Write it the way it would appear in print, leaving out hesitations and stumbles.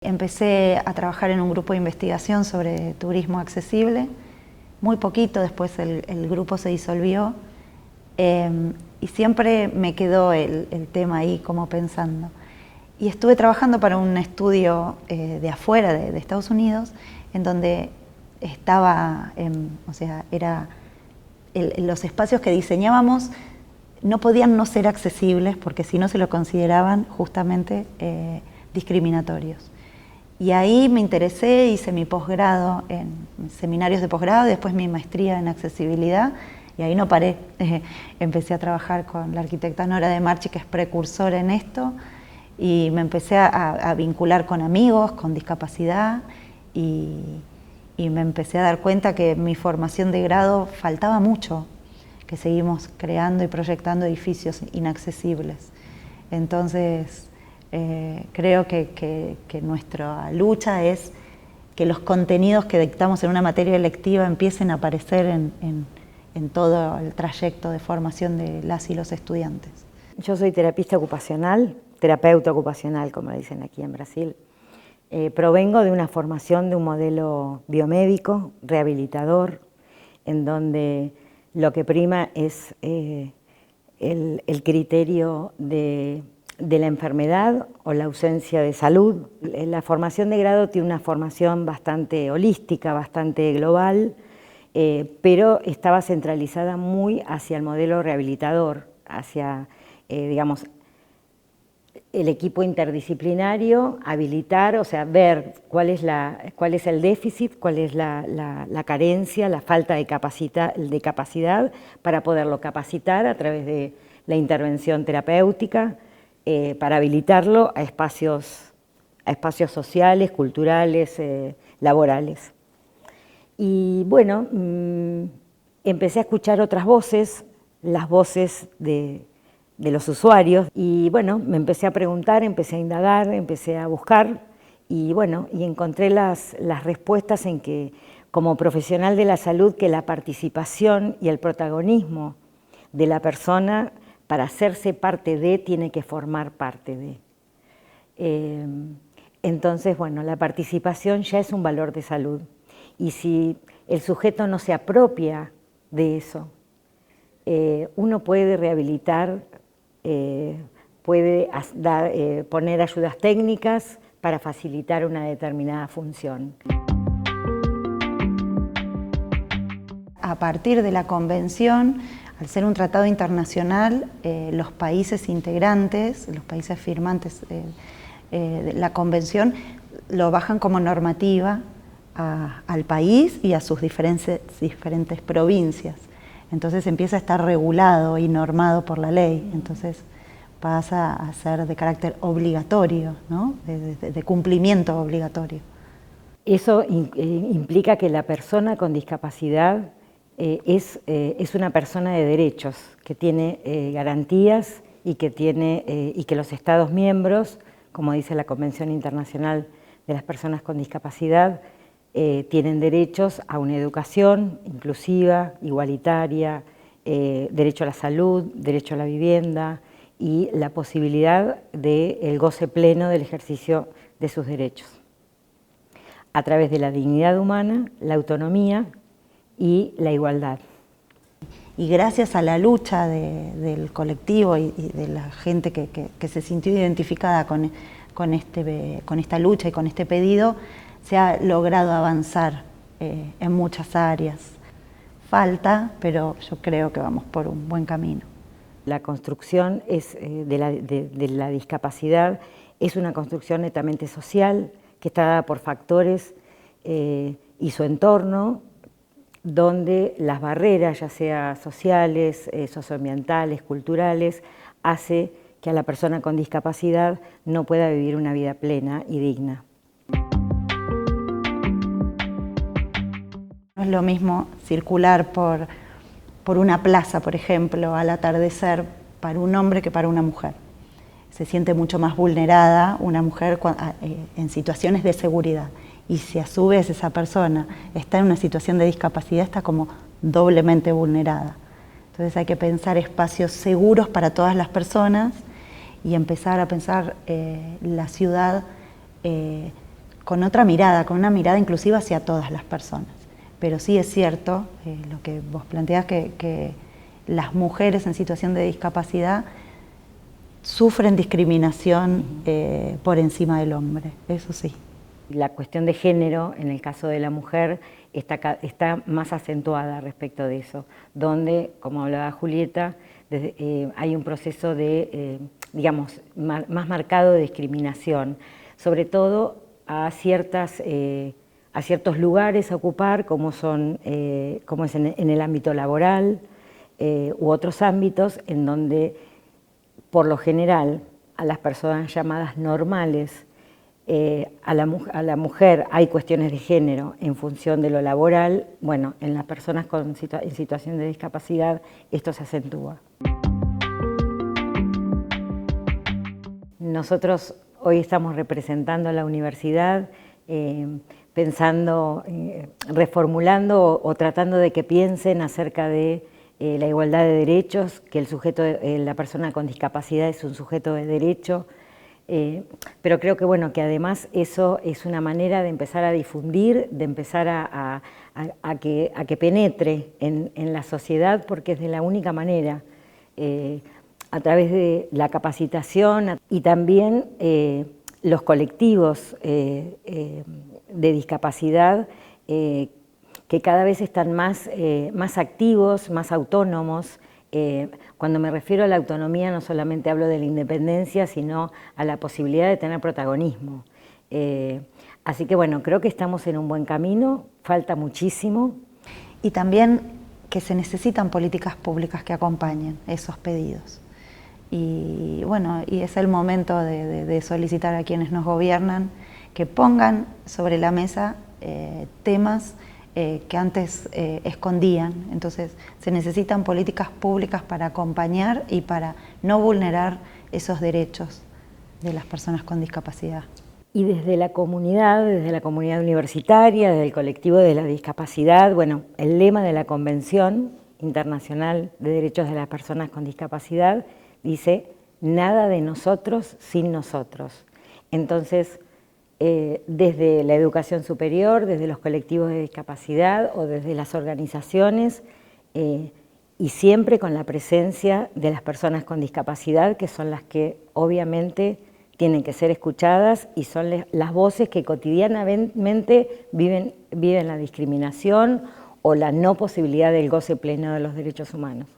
Empecé a trabajar en un grupo de investigación sobre turismo accesible, muy poquito, después el grupo se disolvió y siempre me quedó el tema ahí como pensando. Y estuve trabajando para un estudio de afuera, de Estados Unidos, en donde estaba, los espacios que diseñábamos no podían no ser accesibles porque si no se lo consideraban justamente discriminatorios. Y ahí me interesé, hice mi posgrado en seminarios de posgrado, después mi maestría en accesibilidad, y ahí no paré. Empecé a trabajar con la arquitecta Nora de Marchi, que es precursora en esto, y me empecé a vincular con amigos, con discapacidad, y me empecé a dar cuenta que en mi formación de grado faltaba mucho, que seguimos creando y proyectando edificios inaccesibles. Entonces, creo que nuestra lucha es que los contenidos que dictamos en una materia electiva empiecen a aparecer en todo el trayecto de formación de las y los estudiantes. Yo soy terapista ocupacional, terapeuta ocupacional, como le dicen aquí en Brasil. Provengo de una formación de un modelo biomédico, rehabilitador, en donde lo que prima es el criterio de la enfermedad o la ausencia de salud. La formación de grado tiene una formación bastante holística, bastante global, pero estaba centralizada muy hacia el modelo rehabilitador, hacia, digamos, el equipo interdisciplinario, habilitar, o sea, ver cuál es el déficit, cuál es la carencia, la falta de capacidad para poderlo capacitar a través de la intervención terapéutica, para habilitarlo a espacios sociales, culturales, laborales. Y bueno, empecé a escuchar otras voces, las voces de los usuarios, y bueno, me empecé a preguntar, empecé a indagar, empecé a buscar, y bueno, y encontré las respuestas en que, como profesional de la salud, que la participación y el protagonismo de la persona para hacerse parte de, tiene que formar parte de. Entonces, bueno, la participación ya es un valor de salud, y si el sujeto no se apropia de eso, uno puede rehabilitar, puede poner ayudas técnicas para facilitar una determinada función. A partir de la convención, al ser un tratado internacional, los países integrantes, los países firmantes de la convención, lo bajan como normativa al país y a sus diferentes provincias. Entonces empieza a estar regulado y normado por la ley, entonces pasa a ser de carácter obligatorio, ¿no? de cumplimiento obligatorio. Eso implica que la persona con discapacidad es una persona de derechos, que tiene garantías y que los Estados miembros, como dice la Convención Internacional de las Personas con Discapacidad, tienen derechos a una educación inclusiva, igualitaria, derecho a la salud, derecho a la vivienda y la posibilidad del goce pleno del ejercicio de sus derechos, a través de la dignidad humana, la autonomía y la igualdad. Y gracias a la lucha del colectivo y de la gente que se sintió identificada con esta lucha y con este pedido, se ha logrado avanzar en muchas áreas. Falta, pero yo creo que vamos por un buen camino. La construcción de la discapacidad es una construcción netamente social, que está dada por factores y su entorno, donde las barreras, ya sea sociales, socioambientales, culturales, hace que a la persona con discapacidad no pueda vivir una vida plena y digna. No es lo mismo circular por una plaza, por ejemplo, al atardecer, para un hombre que para una mujer. Se siente mucho más vulnerada una mujer en situaciones de seguridad. Y si a su vez esa persona está en una situación de discapacidad, está como doblemente vulnerada. Entonces hay que pensar espacios seguros para todas las personas y empezar a pensar la ciudad con otra mirada, con una mirada inclusiva hacia todas las personas. Pero sí es cierto lo que vos planteás, que las mujeres en situación de discapacidad sufren discriminación por encima del hombre, eso sí. La cuestión de género, en el caso de la mujer, está más acentuada respecto de eso, donde, como hablaba Julieta, hay un proceso de, digamos, más marcado de discriminación, sobre todo a ciertos lugares a ocupar, como es en el ámbito laboral u otros ámbitos, en donde, por lo general, a las personas llamadas normales, a la mujer hay cuestiones de género en función de lo laboral. Bueno, en las personas en situación de discapacidad esto se acentúa. Nosotros hoy estamos representando a la universidad, pensando, reformulando o tratando de que piensen acerca de la igualdad de derechos, que la persona con discapacidad es un sujeto de derecho. Pero creo que, bueno, que además eso es una manera de empezar a difundir, de empezar a que penetre en la sociedad, porque es de la única manera, a través de la capacitación y también los colectivos de discapacidad que cada vez están más activos, más autónomos. Cuando me refiero a la autonomía no solamente hablo de la independencia, sino a la posibilidad de tener protagonismo. Así que bueno, creo que estamos en un buen camino, falta muchísimo. Y también que se necesitan políticas públicas que acompañen esos pedidos. Y bueno, y es el momento de solicitar a quienes nos gobiernan que pongan sobre la mesa temas que antes escondían. Entonces se necesitan políticas públicas para acompañar y para no vulnerar esos derechos de las personas con discapacidad. Y desde la comunidad universitaria, desde el colectivo de la discapacidad, bueno, el lema de la Convención Internacional de Derechos de las Personas con Discapacidad dice: nada de nosotros sin nosotros. Entonces, desde la educación superior, desde los colectivos de discapacidad o desde las organizaciones, y siempre con la presencia de las personas con discapacidad, que son las que obviamente tienen que ser escuchadas y son las voces que cotidianamente viven la discriminación o la no posibilidad del goce pleno de los derechos humanos.